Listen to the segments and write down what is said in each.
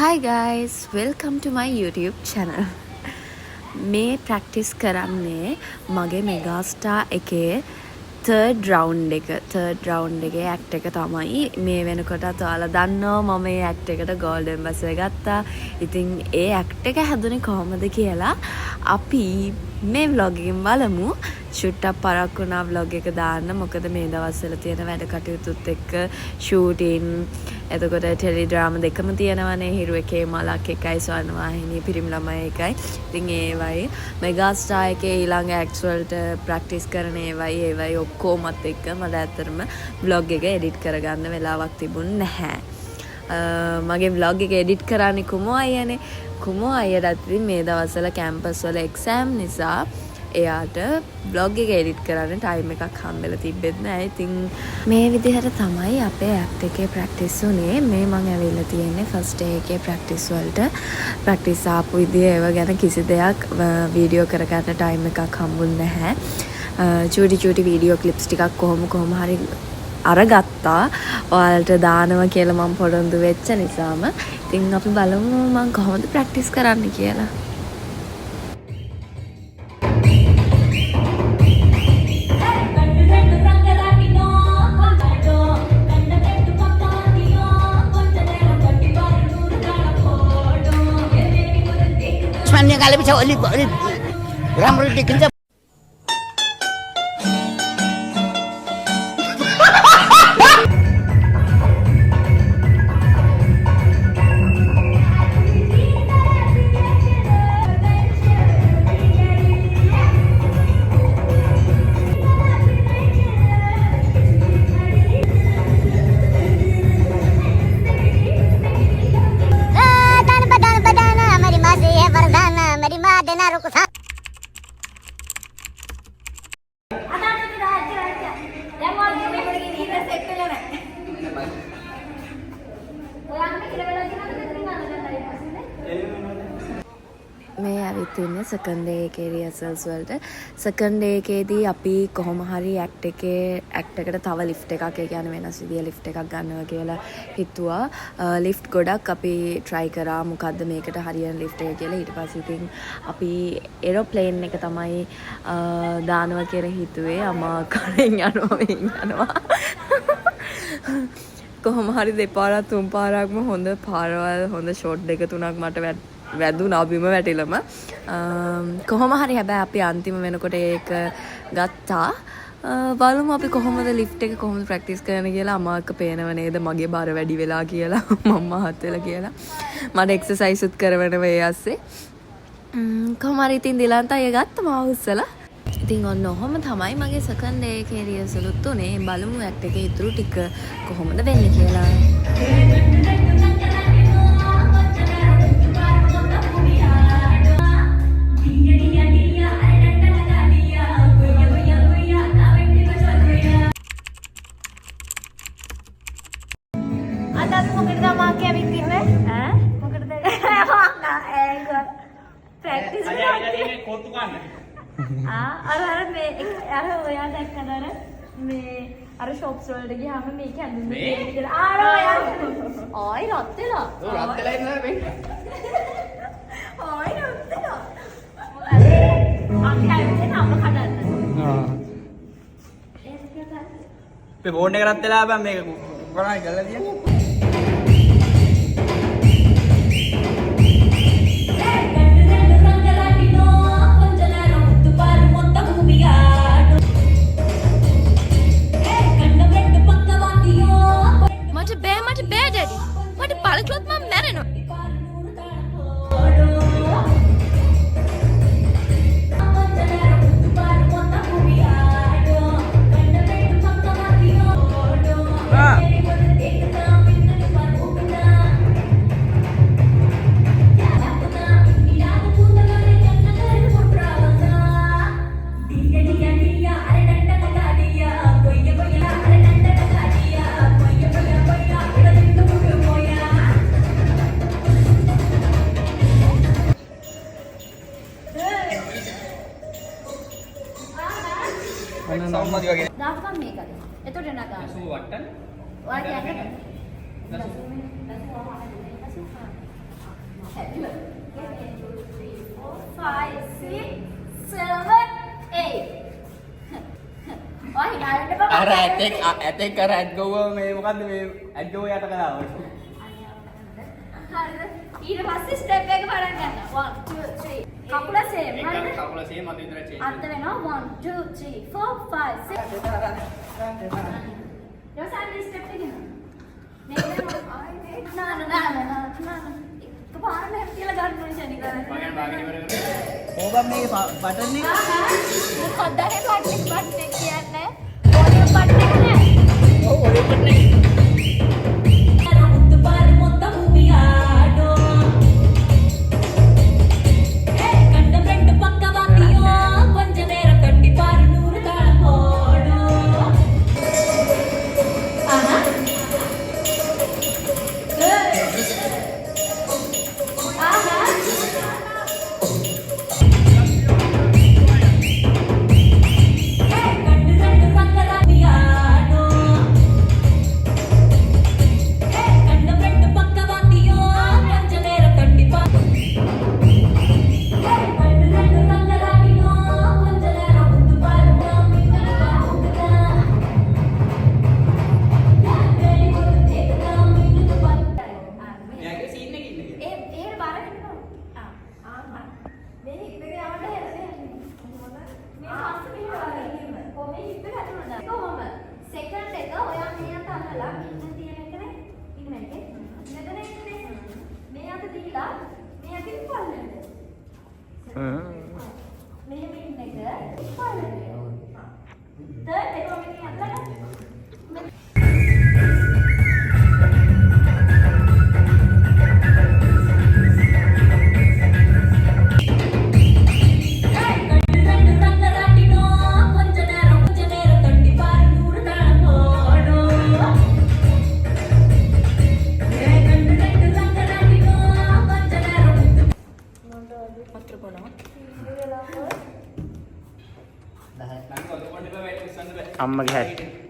Hi guys, welcome to my YouTube channel. මේ practice කරන්නේ මගේ මෙගාස්ටාර් එකේ third round එකේ act එක තමයි මේ වෙනකොටත් ඔයාලා දන්නවා මම මේ act එකට golden bus එක ගත්තා. ඉතින් ඒ act එක හැදුනේ කොහොමද කියලා අපි මේ vlog එකෙන් බලමු. චුට්ටක් පරක් වුණා vlog එක දාන්න. මොකද මේ දවස්වල තියෙන වැඩ කටයුතුත් එක්ක shooting එතකොට ටෙලි ඩ්‍රාමා දෙකම තියෙනවානේ. හිරු එකේ මලක් එකයි ස්වර්ණවාහිනී පිරිමි ළමයි එකයි. ඉතින් ඒවයි මෙගාස්ටාර් එකේ ඊළඟ ඇක්ට්ස් වලට ප්‍රැක්ටිස් කරන ඒවයි ඔක්කොමත් එක්ක මට ඇත්තටම vlog එක එඩිට් කරගන්න වෙලාවක් තිබුණේ නැහැ. මගේ vlog එක එඩිට් කරන්නේ කුමෝ අයියනේ. කුමෝ අයියටත් ඉතින් මේ දවස්වල කැම්පස් වල එක්සෑම් නිසා එයාට vlog එක එඩිට් කරන්න ටයිම් එකක් හම්බෙලා තිබෙත් නෑ. ඉතින් මේ විදිහට තමයි අපේ ඇක්ට් එකේ ප්‍රැක්ටිස් උනේ. මේ මම ඇවිල්ලා තියෙන්නේ ෆස්ට් ඩේ එකේ ප්‍රැක්ටිස් වලට. ප්‍රැක්ටිස් ආපු විදිය ඒව ගැන කිසි දෙයක් වීඩියෝ කරගන්න ටයිම් එකක් හම්බුන්නේ නැහැ. චූටි වීඩියෝ ක්ලිප්ස් ටිකක් කොහොම හරි අරගත්තා. ඔයාලට දානවා කියලා මම පොරොන්දු වෙච්ච නිසාම. ඉතින් අපි බලමු මම කොහොමද ප්‍රැක්ටිස් කරන්න කියලා. Kalau bisa olip ramai dikerja. මේ ඇවිත් ඉන්නේ සෙකන්ඩ් ඩේ එකේ රිහර්සල්ස් වලට. සෙකන්ඩ් ඩේ එකේදී අපි කොහොම හරි ඇක්ට් එකට තව ලිෆ්ට් එකක්, ඒ කියන්නේ වෙනස් විදිය ලිෆ්ට් එකක් ගන්නවා කියලා හිතුවා. ලිෆ්ට් ගොඩක් අපි try කරා මොකද්ද මේකට හරියන ලිෆ්ට් එක කියලා. ඊට පස්සේ ඉතින් අපි ඒරෝප්ලේන් එක තමයි දානවා කියලා හිතුවේ. අමා කලින් යනවා කොහොම හරි දෙපාරක් තුන් පාරක්ම හොඳ පාරවල් හොඳ ෂොට් දෙක තුනක් මට වැදුනා බිම වැටිලම. කොහොම හරි හැබැයි අපි අන්තිම වෙනකොට ඒක ගත්තා. බලමු අපි කොහොමද ලිෆ්ට් එක කොහොමද ප්‍රැක්ටිස් කරන්න කියලා. අමාක පේනව නේද මගේ බර වැඩි වෙලා කියලා මම මහත් වෙලා කියලා. මට එක්සර්සයිස් උත් කරවනවා ඒ ඇස්සේ. කොහොම හරි ඉතින් දිලන්ත අය ගත්තා මාව උස්සලා. ඉතින් ඔන්න ඔහොම තමයි මගේ සෙකන්ඩ් ඩේ එකේ රිහර්සලුත් උනේ. බලමු ඇක්ට් එකේ ඉතුරු ටික කොහොමද වෙන්නේ කියලා. අර ෂොප්ස් වලට ගියාම මේක හැදුන්නේ කියලා. ආයි රත් වෙලා. ඔව් රත් වෙලා ඉන්නවා මේ. ආයි රත් වෙලා. අපි හැදුනේ නම කඩන්න. ඒක තමයි. මේ බෝන් එක රත් වෙලා බං මේක කොරායි ගල්ලා තියන්නේ. සම්මති වගේ දාපම් මේකද එතකොට නගා 88 ඔයා කියන්නේ අර ඇතෙක් අර ඇඩ් ගෝව මේ මොකද්ද මේ ඇඩ් ගෝව යට කලාව. ඊට පස්සේ ස්ටෙප් එක බලන්න යන්න. 1 2 3 කකුල සේම්. හරිද? කකුල සේම් අත විතර චේන්ජ්. අත් වෙනවා 1 2 3 4 5 6. යෝසන් ස්ටෙප් එක ගන්න. නා. කපාරම හැප්පියලා ගන්න ඕනේ ශනිකා. බාගෙන ඉවර කරලා. ඕබම් මේකේ බටන් එක මොකක්ද ඒ බටන් එක කියන්නේ? ඔය බටන් එක නෑ. ඔව් ඔය බටන් එක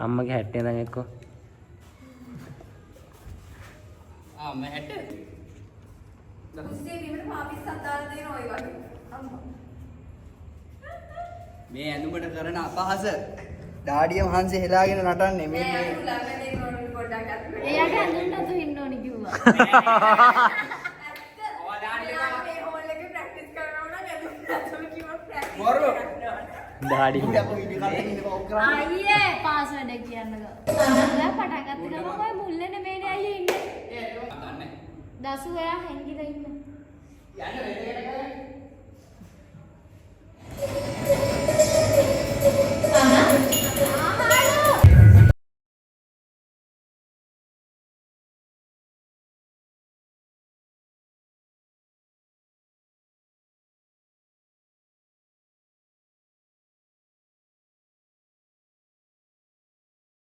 අම්මගේ හැට්ටේ දැන් එක්ක මම හැට මේ ඇඳුමට කරන අපහාස දාඩිය මහන්සි හෙලාගෙන නටන්නේ මේ එයාට අඳුන් නතු ඉන්න ඕනි කිව්වා. දාඩි අයියේ පාස්වර්ඩ් එක කියන්නකෝ. ඔයා පටන් ගත්ත ගමන් ඔය මුල්ලේ නෙමෙයිනේ අයියේ ඉන්නේ. දසු ඔයා හැංගිලා ඉන්න.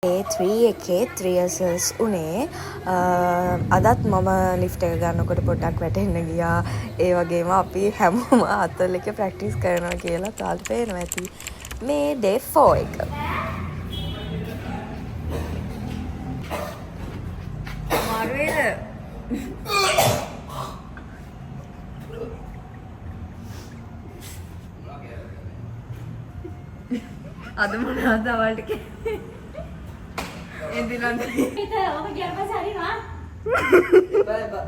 A3 එකේ 3 years උනේ අදත් මම ලිෆ්ට් එක ගන්නකොට පොඩ්ඩක් වැටෙන්න ගියා. ඒ වගේම අපි හැමෝම අතල් එක ප්‍රැක්ටිස් කරනවා කියලා තාලට පේනවා ඇති. මේ day 4 එක. මාරුවේද? අද මොනවද අවල්ට කියන්නේ? එදිනන්ද ඉත ඔබ ගියාට පස්සේ හරිනවා. බයි බයි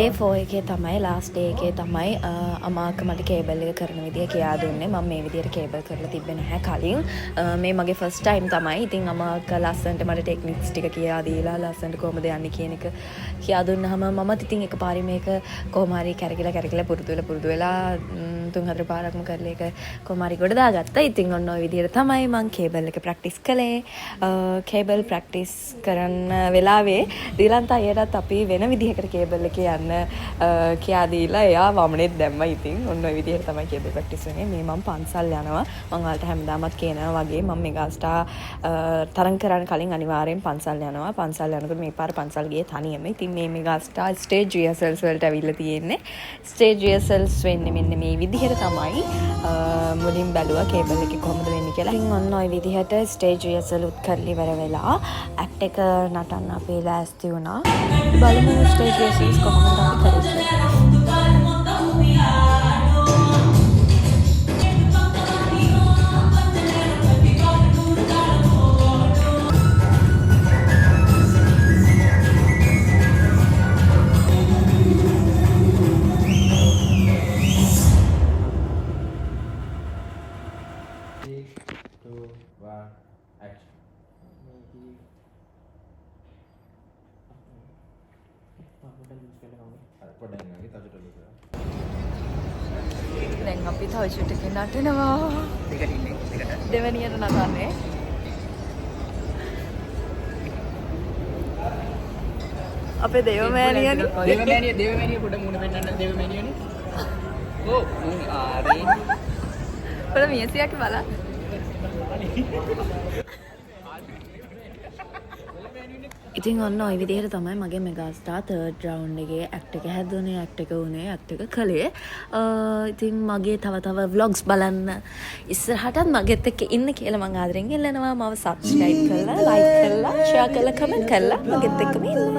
ඩේ 4 එකේ තමයි ලාස්ට් ඩේ එකේ තමයි අමාක මට කේබල් එක කරන විදිය කියා දුන්නේ. මම මේ විදියට කේබල් කරලා තිබ්බේ නැහැ කලින්. මේ මගේ ෆස්ට් ටයිම් තමයි. ඉතින් අමාක ලස්සනට මට ටෙක්නික්ස් ටික කියා දීලා ලස්සනට කොහොමද යන්නේ කියන එක කියා දුන්නාම මමත් ඉතින් එකපාරේ මේක කොහොම හරි කැරකිලා පුරුදු වෙලා 3-4 පාරක්ම කරලා ඒක කොහොම හරි ගොඩ දාගත්තා. ඉතින් ඔන්න ඔය විදියට තමයි මම කේබල් එක ප්‍රැක්ටිස් කළේ. කේබල් ප්‍රැක්ටිස් කරන වෙලාවේ දීලන්ත අයියටත් අපි වෙන විදිහකට කේබල් එකේ යන්න කියා දීලා එයා වමනෙත් දැම්මා. ඉතින් ඔන්න ඔය විදිහට තමයි කේබල් ප්‍රැක්ටිස් වෙන්නේ. මේ මම පන්සල් යනවා. මම ඔයාලට හැමදාමත් කියනවා වගේ මම මෙගාස්ටා තරඟ කරන්න කලින් අනිවාර්යෙන් පන්සල් යනවා. පන්සල් යනකොට මේ පාර පන්සල් ගියේ තනියම. ඉතින් මේ මෙගාස්ටා ස්ටේජ් රිහර්සල්ස් වලට ඇවිල්ලා තියෙන්නේ. ස්ටේජ් රිහර්සල්ස් වෙන්නේ මෙන්න මේ විදිහට තමයි. මුලින් බැලුවා කේබල් එකේ කොහොමද වෙන්නේ කියලා. ඉතින් ඔන්න ඔය විදිහට ස්ටේජ් රිහර්සල් උත් කරලා ඉවර වෙලා ඇක්ට් එක නටන්න අපි ලෑස්ති වුණා. බලමු ස්ටේජ් රිහර්සල්ස් කොහොමද අපි කරන්නේ. දැන් අපි තව ෂූට් එකක් නටනවා. දෙවනියට නටන්නේ. අපේ දේවමෑණියනේ. දේවමෑණිය පොඩ මුණ පෙන්නන්න දේවමෑණියනේ. ඕ මුන් ආරේ. පොඩ මියසියක් බලන්න. ඉතින් ඔන්න ඔය විදිහට තමයි මගේ මෙගාස්ටාර් තර්ඩ් රවුන්ඩ් එකේ ඇක්ට් එක හැදුනේ, ඇක්ට් එක උනේ, ඇක්ට් එක කළේ. ඉතින් මගේ තව vlogs බලන්න ඉස්සරහටත් මගෙත් එක්ක ඉන්න කියලා මම ආදරෙන් ඉල්ලනවා. මම subscribe කරලා, like කරලා, share කරලා, comment කරලා මගෙත් එක්කම ඉන්න.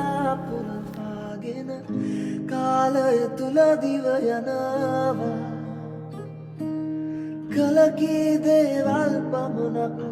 කාලය තුල දිව යනවා කලකී දේවල් පමණක්